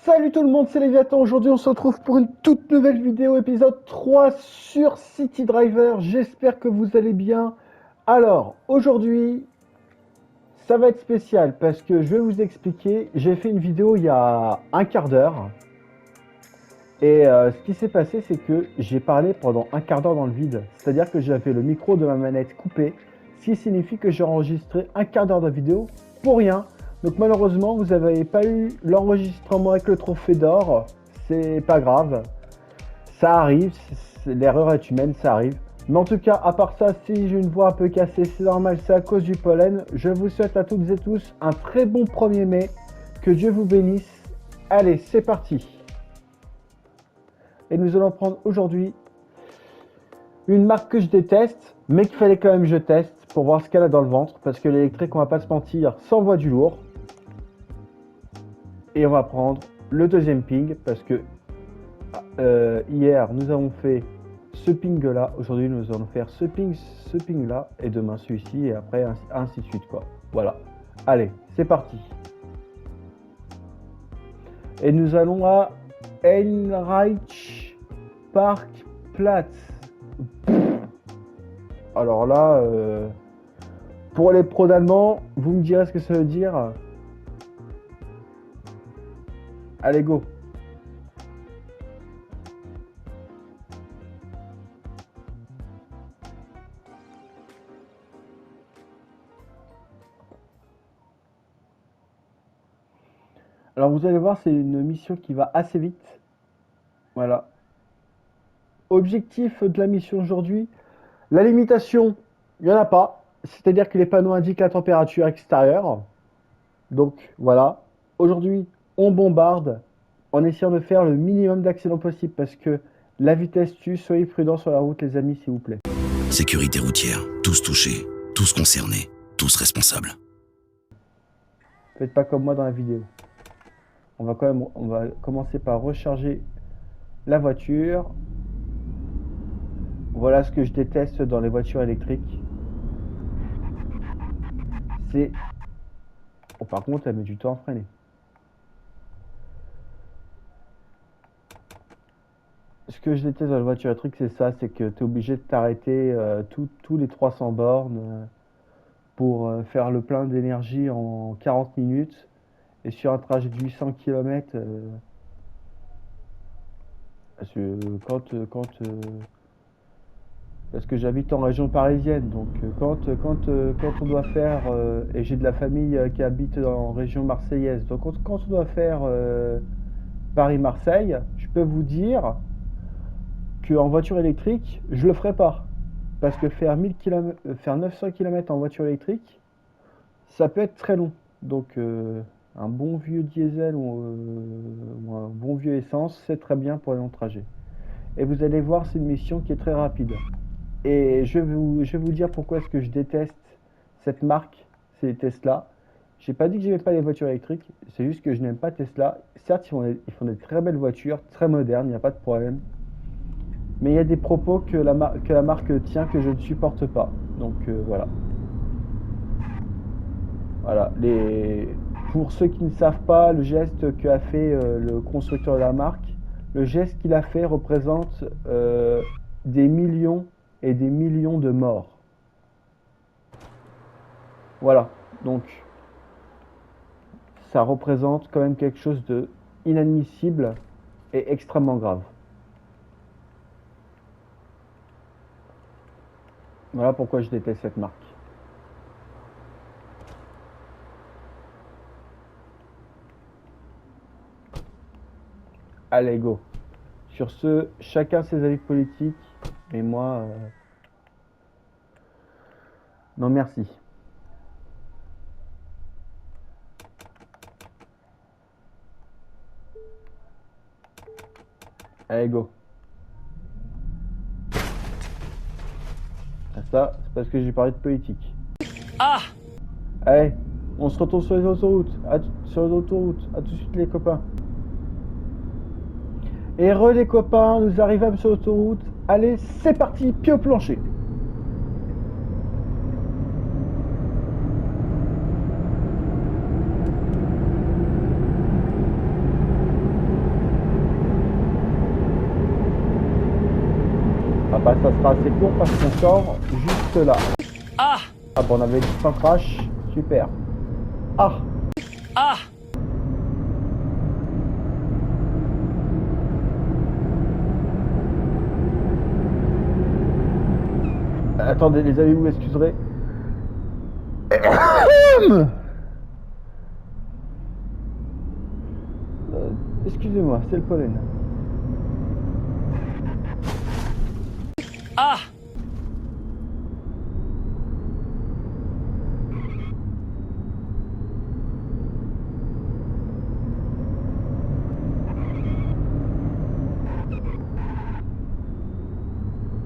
Salut tout le monde, c'est Léviathan. Aujourd'hui, on se retrouve pour une toute nouvelle vidéo, épisode 3 sur City Driver. J'espère que vous allez bien. Alors, aujourd'hui, ça va être spécial parce que je vais vous expliquer. J'ai fait une vidéo il y a un quart d'heure. Et ce qui s'est passé, c'est que j'ai parlé pendant un quart d'heure dans le vide. C'est-à-dire que j'avais le micro de ma manette coupé, ce qui signifie que j'ai enregistré un quart d'heure de vidéo pour rien. Donc malheureusement, vous n'avez pas eu l'enregistrement avec le trophée d'or. C'est pas grave. Ça arrive, l'erreur est humaine, ça arrive. Mais en tout cas, à part ça, si j'ai une voix un peu cassée, c'est normal, c'est à cause du pollen. Je vous souhaite à toutes et tous un très bon 1er mai. Que Dieu vous bénisse. Allez, c'est parti. Et nous allons prendre aujourd'hui une marque que je déteste, mais qu'il fallait quand même que je teste pour voir ce qu'elle a dans le ventre, parce que l'électrique, on va pas se mentir, s'envoie du lourd. Et on va prendre le deuxième ping, parce que hier, nous avons fait ce ping-là, aujourd'hui, nous allons faire ce ping-là, et demain celui-ci, et après, ainsi de suite, quoi. Voilà. Allez, c'est parti. Et nous allons à Einreich Parkplatz. Alors là, pour les pros d'allemand, vous me direz ce que ça veut dire. Allez, go. Alors vous allez voir, c'est une mission qui va assez vite. Voilà. Objectif de la mission aujourd'hui, la limitation, il n'y en a pas. C'est-à-dire que les panneaux indiquent la température extérieure. Donc voilà. Aujourd'hui, on bombarde en essayant de faire le minimum d'accidents possible parce que la vitesse tue. Soyez prudents sur la route, les amis, s'il vous plaît. Sécurité routière, tous touchés, tous concernés, tous responsables. Faites pas comme moi dans la vidéo. On va commencer par recharger la voiture. Voilà ce que je déteste dans les voitures électriques. C'est... Oh, par contre, elle met du temps à freiner. Ce que je déteste dans les voitures électriques, c'est ça, c'est que tu es obligé de t'arrêter tous les 300 bornes pour faire le plein d'énergie en 40 minutes. Et sur un trajet de 800 km, parce que j'habite en région parisienne, donc quand on doit faire, et j'ai de la famille qui habite en région marseillaise, donc quand on doit faire Paris-Marseille, je peux vous dire qu'en voiture électrique, je le ferai pas. Parce que faire 900 km en voiture électrique, ça peut être très long. Donc un bon vieux diesel ou un bon vieux essence, c'est très bien pour les longs trajets. Et vous allez voir, c'est une mission qui est très rapide. Et je vais vous dire pourquoi est-ce que je déteste cette marque, c'est Tesla. J'ai pas dit que j'aimais pas les voitures électriques, c'est juste que je n'aime pas Tesla. Certes, ils font des très belles voitures, très modernes, il n'y a pas de problème. Mais il y a des propos que la marque tient que je ne supporte pas. Donc voilà. Voilà. Pour ceux qui ne savent pas, le geste qu'a fait le constructeur de la marque, le geste qu'il a fait représente des millions et des millions de morts. Voilà. Donc, ça représente quand même quelque chose de inadmissible et extrêmement grave. Voilà pourquoi je déteste cette marque. Allez, go. Sur ce, chacun ses avis politiques. Et moi, non merci. Allez, go. Ça, c'est parce que j'ai parlé de politique. Ah! Allez, on se retrouve sur les autoroutes. À tout de suite les copains. Et les copains, nous arrivons sur l'autoroute. Allez, c'est parti, pied au plancher. Bah ça sera assez court parce qu'on sort juste là. Ah! Ah bah on avait dit sans crash, super. Ah! Ah! Attendez les amis, vous m'excuserez. Excusez-moi, c'est le pollen. Ah!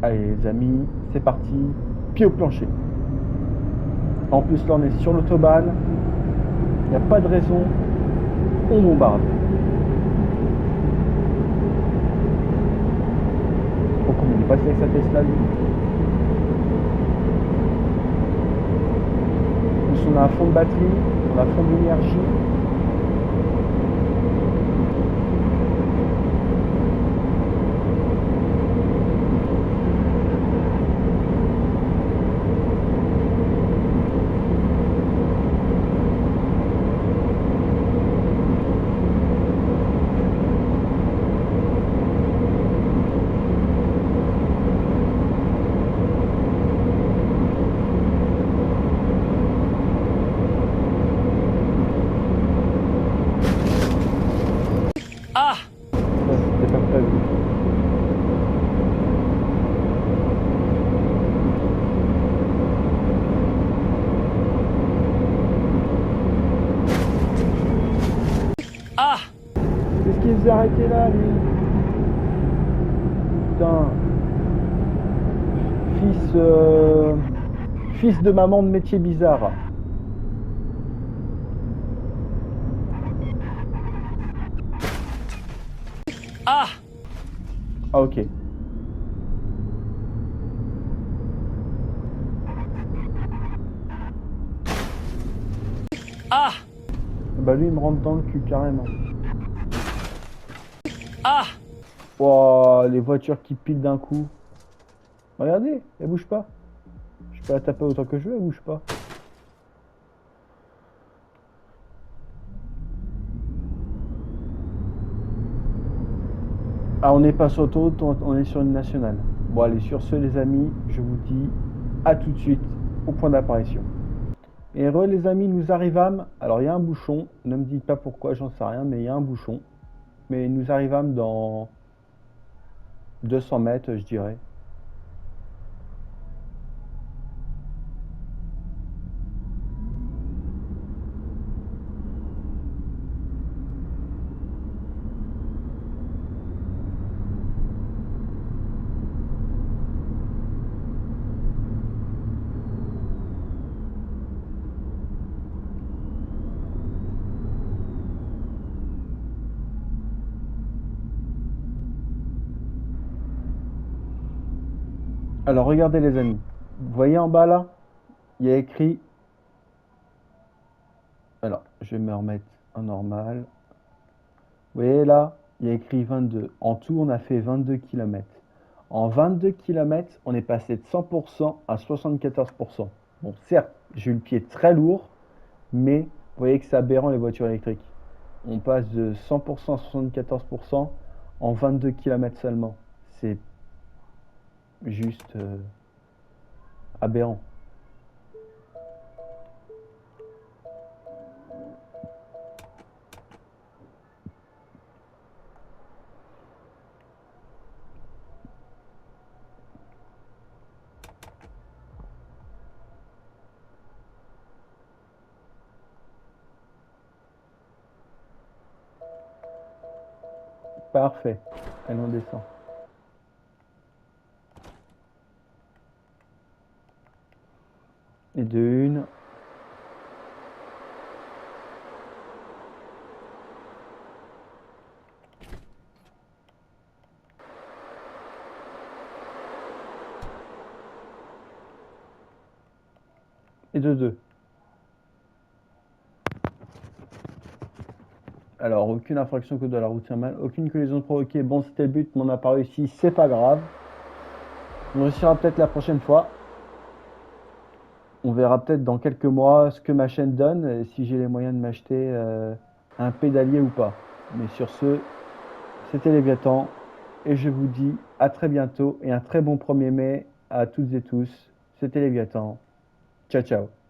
Allez les amis, c'est parti, pied au plancher. En plus là on est sur l'autobahn, il n'y a pas de raison, on bombarde. Oh comme il est passé avec sa Tesla lui. En plus on a un fond de batterie, on a un fond d'énergie. Ah! Ça c'était pas prévu. Ah! Qu'est-ce qu'il faisait arrêter là lui? Putain. Fils de maman de métier bizarre. Ah! Ah ok. Ah! Bah lui il me rentre dans le cul carrément. Ah! Wow, les voitures qui pilent d'un coup. Regardez, elle bouge pas. Je peux la taper autant que je veux, elle bouge pas. Ah on n'est pas sur l'autoroute, on est sur une nationale. Bon allez, sur ce les amis, je vous dis à tout de suite au point d'apparition. Et re les amis, nous arrivâmes. Alors il y a un bouchon, ne me dites pas pourquoi, j'en sais rien, mais il y a un bouchon. Mais nous arrivâmes dans 200 mètres, je dirais. Alors regardez les amis, vous voyez en bas là, il y a écrit, alors je vais me remettre en normal, vous voyez là, il y a écrit 22, en tout on a fait 22 km. En 22 km, on est passé de 100% à 74%. Bon certes, j'ai eu le pied très lourd, mais vous voyez que c'est aberrant les voitures électriques. On passe de 100% à 74% en 22 km seulement. C'est juste aberrant. Parfait. Allez, on descend. Et de une. Et de deux. Alors, aucune infraction code de la route mal, aucune collision provoquée. Bon, c'était le but, mais on n'a pas réussi, c'est pas grave. On réussira peut-être la prochaine fois. On verra peut-être dans quelques mois ce que ma chaîne donne et si j'ai les moyens de m'acheter un pédalier ou pas. Mais sur ce, c'était Léviathan et je vous dis à très bientôt et un très bon 1er mai à toutes et tous. C'était Léviathan. Ciao ciao.